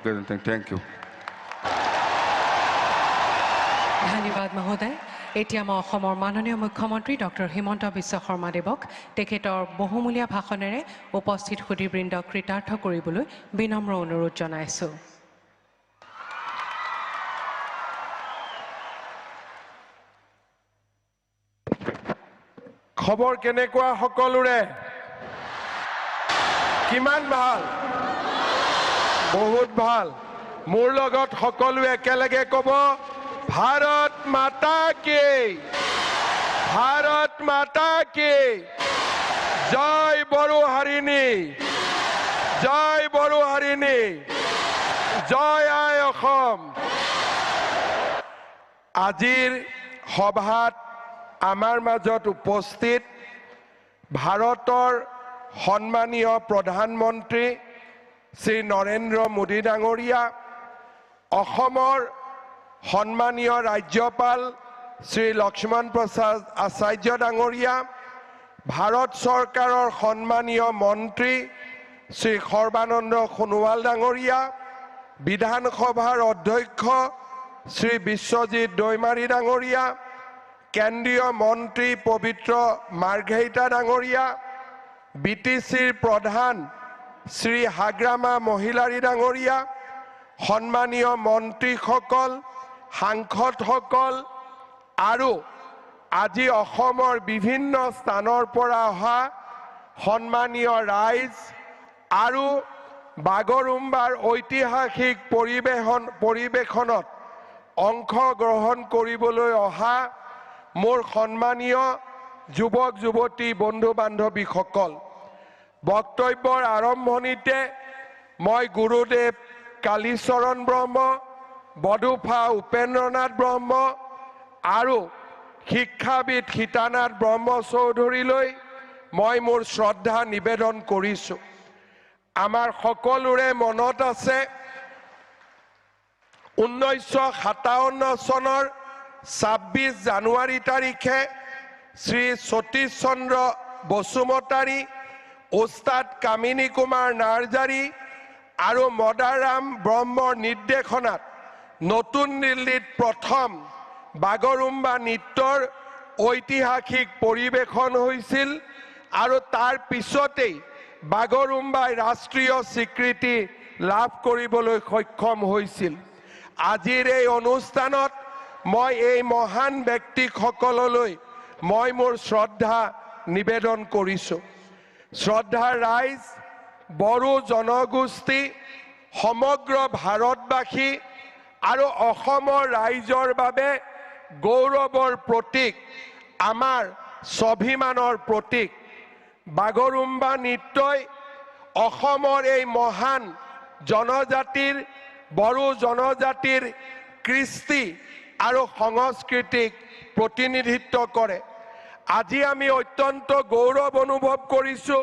কৈ thank U ধন্যবাদ মহোদয় এতিয়া মই অসমৰ মাননীয় মুখ্যমন্ত্ৰী ডক্টৰ হিমন্ত বিশ্ব শৰ্মা দেৱক তেখেতৰ বহুমূলীয়া ভাষণেৰে উপস্থিত সুধীবৃন্দক কৃতাৰ্থ কৰিবলৈ বিনম্ৰ অনুৰোধ জনাইছোঁ খবৰ কেনেকুৱা সকলোৰে কিমান ভাল বহুত ভাল মোৰ লগত সকলোৱে একেলগে ক'ব ভাৰত মাতা কি জয় বড়োহাৰিণী জয় আই অসম আজিৰ সভাত আমাৰ মাজত উপস্থিত ভাৰতৰ সন্মানীয় প্ৰধানমন্ত্ৰী শ্ৰী নৰেন্দ্ৰ মোদী ডাঙৰীয়া অসমৰ সন্মানীয় ৰাজ্যপাল শ্ৰী লক্ষ্মণ প্ৰসাদ আচাৰ্য ডাঙৰীয়া ভাৰত চৰকাৰৰ সন্মানীয় মন্ত্ৰী শ্ৰী সৰ্বানন্দ সোণোৱাল ডাঙৰীয়া বিধানসভাৰ অধ্যক্ষ শ্ৰী বিশ্বজিৎ দৈমাৰী ডাঙৰীয়া কেন্দ্ৰীয় মন্ত্ৰী পবিত্ৰ মাৰ্ঘেৰিটা ডাঙৰীয়া বিটিচিৰ প্ৰধান শ্ৰী হাগ্ৰামা মহিলাৰী ডাঙৰীয়া সন্মানীয় মন্ত্ৰীসকল সাংসদসকল আৰু আজি অসমৰ বিভিন্ন স্থানৰ পৰা অহা সন্মানীয় ৰাইজ আৰু বাগৰুম্বাৰ ঐতিহাসিক পৰিৱেশনত অংশগ্ৰহণ কৰিবলৈ অহা মোৰ সন্মানীয় যুৱক যুৱতী বন্ধু বান্ধৱীসকল বক্তব্যৰ আৰম্ভণিতে মই গুৰুদেৱ কালীচৰণ ব্ৰহ্ম বডুফা উপেন্দ্ৰনাথ ব্ৰহ্ম আৰু শিক্ষাবিদ সীতানাথ ব্ৰহ্ম চৌধুৰীলৈ মই মোৰ শ্ৰদ্ধা নিবেদন কৰিছোঁ আমাৰ সকলোৰে মনত আছে 1957 চনৰ 26 জানুৱাৰী তাৰিখে শ্ৰী সতীশ চন্দ্ৰ বসুমতাৰী ওস্তাদ কামিনী কুমাৰ নাৰ্জাৰী আৰু মদাৰাম ব্ৰহ্মৰ নিৰ্দেশনাত নতুন দিল্লীত প্ৰথম বাগৰুম্বা নৃত্যৰ ঐতিহাসিক পৰিৱেশন হৈছিল আৰু তাৰ পিছতেই বাগৰুম্বাই ৰাষ্ট্ৰীয় স্বীকৃতি লাভ কৰিবলৈ সক্ষম হৈছিল আজিৰ এই অনুষ্ঠানত মই এই মহান ব্যক্তিসকললৈ মই মোৰ শ্ৰদ্ধা নিবেদন কৰিছোঁ শ্ৰদ্ধাৰ ৰাইজ বড়ো জনগোষ্ঠী সমগ্ৰ ভাৰতবাসী আৰু অসমৰ ৰাইজৰ বাবে গৌৰৱৰ প্ৰতীক আমাৰ স্বাভিমানৰ প্ৰতীক বাগৰুম্বা নৃত্যই অসমৰ এই মহান জনজাতিৰ বড়ো জনজাতিৰ কৃষ্টি আৰু সংস্কৃতিক প্ৰতিনিধিত্ব কৰে আজি আমি অত্যন্ত গৌৰৱ অনুভৱ কৰিছোঁ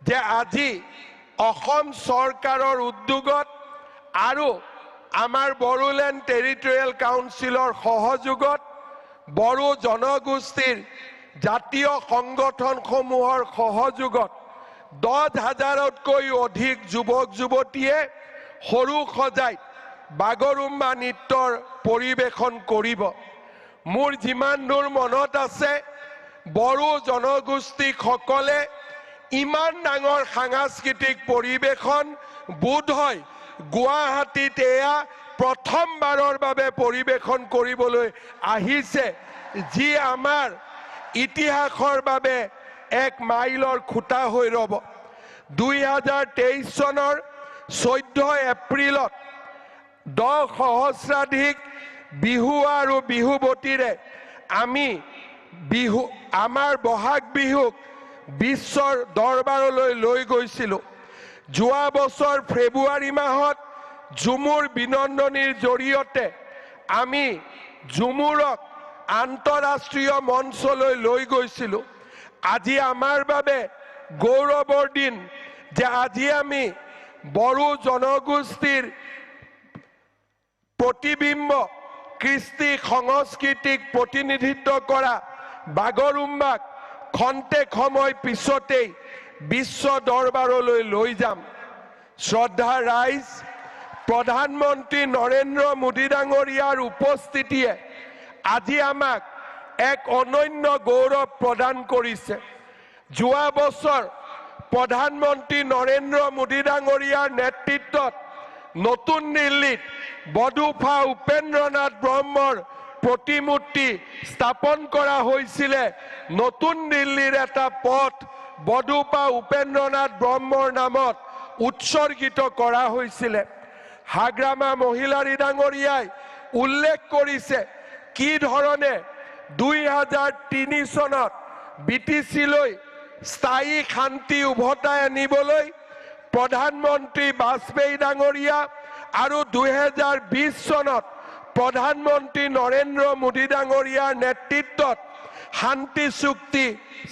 যে আজি অসম চৰকাৰৰ উদ্যোগত আৰু আমাৰ বড়োলেণ্ড টেৰিটৰিয়েল কাউন্সিলৰ সহযোগত বড়ো জনগোষ্ঠীৰ জাতীয় সংগঠনসমূহৰ সহযোগত 10,000তকৈ অধিক যুৱক যুৱতীয়ে সৰু সজাইত বাগৰুম্বা নৃত্যৰ পৰিৱেশন কৰিব মোৰ যিমান দূৰ মনত আছে বড়ো জনগোষ্ঠীসকলে ইমান ডাঙৰ সাংস্কৃতিক পৰিৱেশন বোধহয় গুৱাহাটীত এয়া প্ৰথমবাৰৰ বাবে পৰিৱেশন কৰিবলৈ আহিছে যি আমাৰ ইতিহাসৰ বাবে এক মাইলৰ খুঁটা হৈ ৰব 2023 চনৰ 14 এপ্ৰিলত 10 সহস্ৰাধিক বিহু আৰু বিহুৱতীৰে আমি আমাৰ বহাগ বিহুক বিশ্বৰ দৰবাৰলৈ লৈ গৈছিলোঁ যোৱা বছৰ ফেব্ৰুৱাৰী মাহত ঝুমুৰ বিনন্দনীৰ জৰিয়তে আমি ঝুমুৰক আন্তঃৰাষ্ট্ৰীয় মঞ্চলৈ লৈ গৈছিলোঁ আজি আমাৰ বাবে গৌৰৱৰ দিন যে আজি আমি বড়ো জনগোষ্ঠীৰ প্ৰতিবিম্ব কৃষ্টি সংস্কৃতিক প্ৰতিনিধিত্ব কৰা বাগৰুম্বাক খন্তেক সময় পিছতেই বিশ্ব দৰবাৰলৈ লৈ যাম শ্ৰদ্ধা ৰাইজ, প্ৰধানমন্ত্ৰী নৰেন্দ্ৰ মোদী ডাঙৰীয়াৰ উপস্থিতিয়ে আজি আমাক এক অনন্য গৌৰৱ প্ৰদান কৰিছে। যোৱা বছৰ প্ৰধানমন্ত্ৰী নৰেন্দ্ৰ মোদী ডাঙৰীয়াৰ নেতৃত্বত নতুন দিল্লীত বডুফা উপেন্দ্ৰনাথ ব্ৰহ্মৰ প্ৰতিমূৰ্তি স্থাপন কৰা হৈছিলে। নতুন দিল্লীৰ এটা পথ বডুফা উপেন্দ্ৰনাথ ব্ৰহ্মৰ নামত উৎসৰ্গিত কৰা হৈছিলে। হাগ্ৰামা মহিলাৰী ডাঙৰীয়াই উল্লেখ কৰিছে কি ধৰণে 2003 চনত BTC-লৈ স্থায়ী শান্তি উভতাই আনিবলৈ প্ৰধানমন্ত্ৰী বাজপেয়ী ডাঙৰীয়া আৰু 2020 চনত প্ৰধানমন্ত্ৰী নৰেন্দ্ৰ মোদী ডাঙৰীয়াৰ নেতৃত্বত শান্তি চুক্তি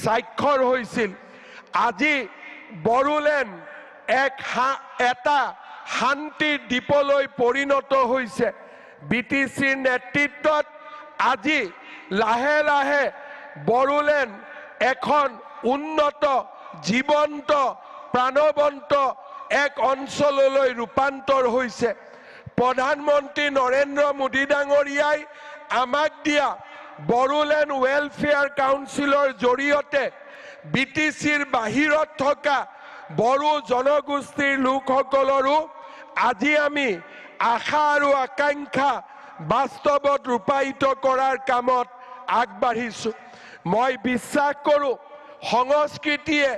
স্বাক্ষৰ হৈছিল। আজি বড়োলেণ্ড এটা শান্তিৰ দ্বীপলৈ পৰিণত হৈছে। BTCৰ নেতৃত্বত আজি লাহে লাহে বড়োলেণ্ড এখন উন্নত জীৱন্ত প্ৰাণৱন্ত এক অঞ্চললৈ ৰূপান্তৰ হৈছে। প্ৰধানমন্ত্ৰী নৰেন্দ্ৰ মোদী ডাঙৰীয়াই আমাক দিয়া বড়োলেণ্ড ৱেলফেয়াৰ কাউন্সিলৰ জৰিয়তে BTCৰ বাহিৰত থকা বড়ো জনগোষ্ঠীৰ লোকসকলৰো আজি আমি আশা আৰু আকাংক্ষা বাস্তৱত ৰূপায়িত কৰাৰ কামত আগবাঢ়িছো। মই বিশ্বাস কৰোঁ সংস্কৃতিয়ে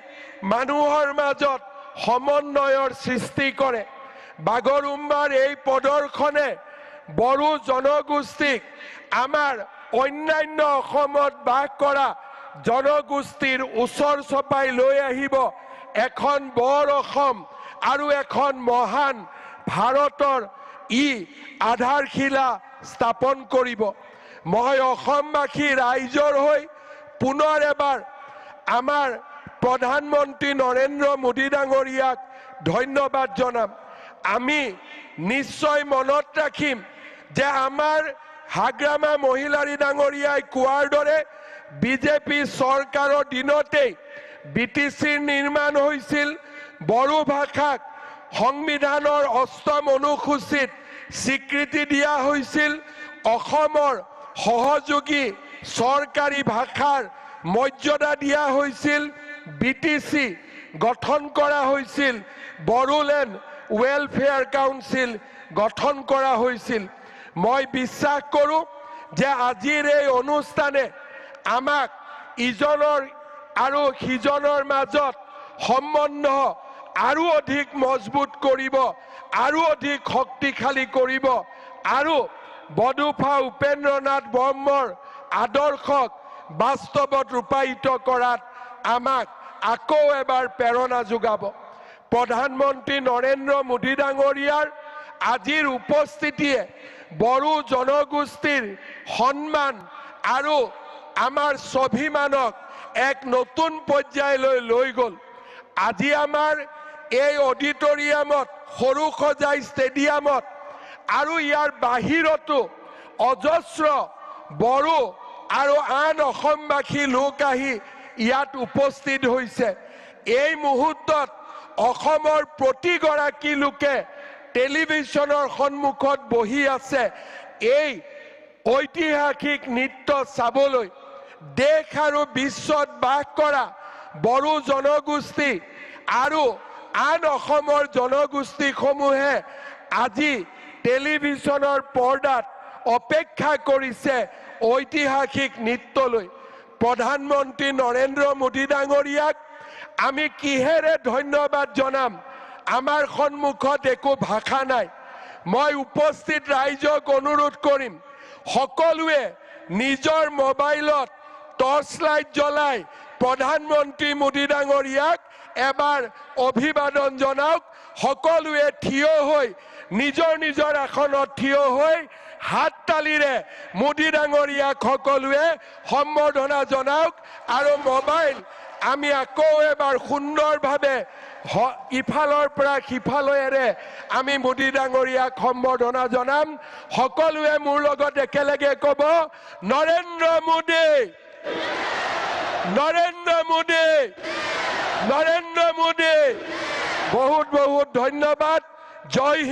মানুহৰ মাজত সমন্বয়ৰ সৃষ্টি কৰে। বাগৰুম্বাৰ এই প্ৰদৰ্শনে বড়ো জনগোষ্ঠীক আমাৰ অন্যান্য অসমত বাস কৰা জনগোষ্ঠীৰ ওচৰ চপাই লৈ আহিব এখন বৰ অসম আৰু এখন মহান ভাৰতৰ আধাৰশিলা স্থাপন কৰিব। মই অসমবাসী ৰাইজৰ হৈ পুনৰ এবাৰ আমাৰ প্ৰধানমন্ত্ৰী নৰেন্দ্ৰ মোদী ডাঙৰীয়াক ধন্যবাদ জনাম। আমি নিশ্চয় মনত ৰাখিম যে আমাৰ হাগ্ৰামা মহিলাৰী ডাঙৰীয়াই কোৱাৰ দৰে বিজেপি চৰকাৰৰ দিনতেই BTCৰ নিৰ্মাণ হৈছিল। বড়ো ভাষাক সংবিধানৰ ৮ম অনুসূচীত স্বীকৃতি দিয়া হৈছিল। অসমৰ সহযোগী চৰকাৰী ভাষাৰ মৰ্যাদা দিয়া হৈছিল। BTC গঠন কৰা হৈছিল। বড়োলেণ্ড ৱেলফেয়াৰ কাউন্সিল গঠন কৰা হৈছিল। মই বিশ্বাস কৰোঁ যে আজিৰ এই অনুষ্ঠানে আমাক ইজনৰ আৰু সিজনৰ মাজত সম্বন্ধ আৰু অধিক মজবুত কৰিব, আৰু অধিক শক্তিশালী কৰিব, আৰু বডুফা উপেন্দ্ৰনাথ ব্ৰহ্মৰ আদৰ্শক বাস্তৱত ৰূপায়িত কৰাত আমাক আকৌ এবাৰ প্ৰেৰণা যোগাব। প্ৰধানমন্ত্ৰী নৰেন্দ্ৰ মোদী ডাঙৰীয়াৰ আজিৰ উপস্থিতিয়ে বড়ো জনগোষ্ঠীৰ সন্মান আৰু আমাৰ স্বাভিমানক এক নতুন পৰ্যায়লৈ লৈ গ'ল। আজি আমাৰ এই অডিটৰিয়ামত, সৰু সজাই ষ্টেডিয়ামত আৰু ইয়াৰ বাহিৰতো অজস্ৰ বড়ো আৰু আন অসমবাসী লোক আহি ইয়াত উপস্থিত হৈছে। এই মুহূৰ্তত অসমৰ প্ৰতিগৰাকী লোকে টেলিভিছনৰ সন্মুখত বহি আছে এই ঐতিহাসিক নৃত্য চাবলৈ। দেশ আৰু বিশ্বত বাস কৰা বড়ো জনগোষ্ঠী আৰু আন অসমৰ জনগোষ্ঠীসমূহে আজি টেলিভিছনৰ পৰ্দাত অপেক্ষা কৰিছে ঐতিহাসিক নৃত্যলৈ। প্ৰধানমন্ত্ৰী নৰেন্দ্ৰ মোদী ডাঙৰীয়াক আমি কিহেৰে ধন্যবাদ জনাম? আমাৰ সন্মুখত একো ভাষা নাই। মই উপস্থিত ৰাইজক অনুৰোধ কৰিম, সকলোৱে নিজৰ মোবাইলত টৰ্চ লাইট জ্বলাই প্ৰধানমন্ত্ৰী মোদী ডাঙৰীয়াক এবাৰ অভিবাদন জনাওক। সকলোৱে থিয় হৈ নিজৰ নিজৰ আসনত থিয় হৈ হাত তালিৰে মোদী ডাঙৰীয়াক সকলোৱে সম্বৰ্ধনা জনাওক। আৰু মোবাইল আমি আকৌ এবাৰ সুন্দৰভাৱে ইফালৰ পৰা সিফালৰে আমি মোদী ডাঙৰীয়াক সম্বৰ্ধনা জনাম। সকলোৱে মোৰ লগত একেলগে ক'ব, নৰেন্দ্ৰ মোদী, নৰেন্দ্ৰ মোদী, নৰেন্দ্ৰ মোদী। বহুত বহুত ধন্যবাদ। জয় হিন্দ।